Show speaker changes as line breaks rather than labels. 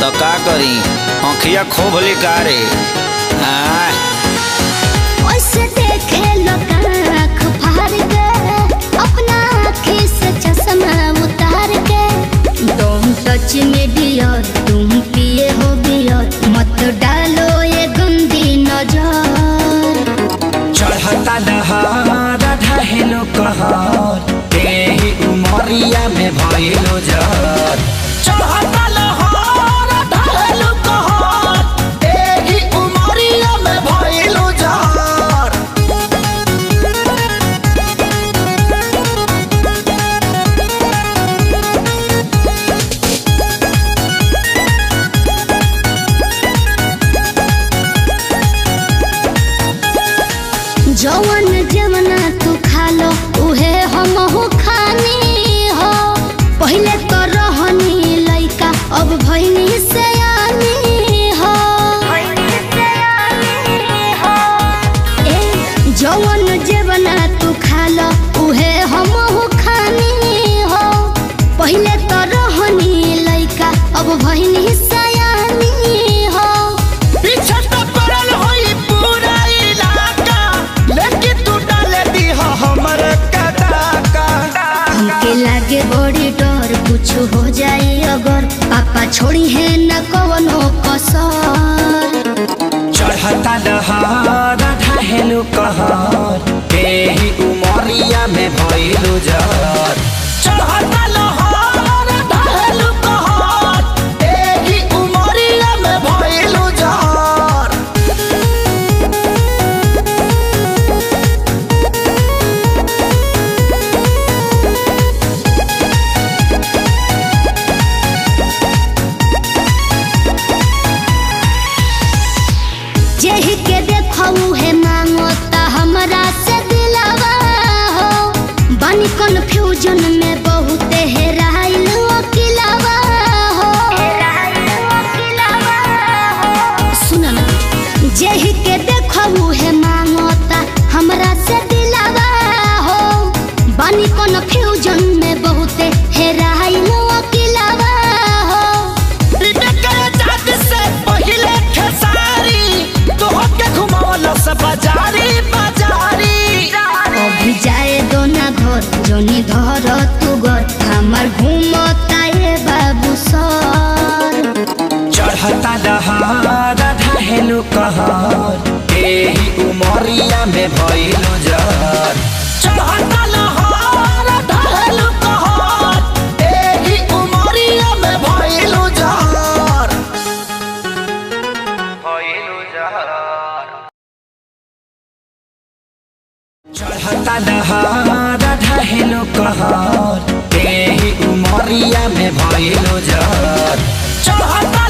तो का करी आँखिया खोब लिकारे
ओसे देखे लोग आँख फाड़ के अपना आँखी से चश्मा उतार के तुम टच में डियर तुम पिए हो बियर मत डालो ये गंदी नजर
चढ़ता दहार ढहेलो कहर तेही उमरिया में भइलो जर चढ़ता लहर ढहेलो कहर तेही उमरिया में भइलो जर
जवन जवना तू खा लो उहे हमहू खानी हो पहले तो रहनी लइका अब भइनी सयानी हो ए जवन जवना तू खा लो उहे हमहू खानी हो पहले तो रहनी लइका अब भइनी सयानी हो
पीछे तो पड़ल होई पूरा इलाका लेकिन तू डाले दी हमर कदाका
हमके लागे बड़ी डर कुछ हो जाए अगर पापा छोड़ी है न कवनो कसर
चढ़ता दहार ढहेलो कहर तेही उमरिया में भइलो जर चढ़ता लहर ढहेलो कहर तेही उमरिया में भइलो जर
जेहि के देखऊ है मांगो ता हमरा से दिलावा हो बनी कन्फ्यूजन में बहुत हेराइल अकेलावा हो सुन ना जेहि के देखऊ है मांगो ता हमरा से दिलावा हो बनी कन्फ्यूजन में बहुत हेराइल अकेलावा हो
बाजारी बाजारी
अभी जाए दो ना घर जोनी धर तू घर हमार घूमता ये बाबू सर
चढ़ता दहार ढहेलो कहर तेही उमरिया में भइलो जर चढ़ता लहर ढहेलो कहर तेही उमरिया में भइलो जर चढ़ता दहार ढहेलो कहर तेही उमरिया में भइलो जर चढ़ता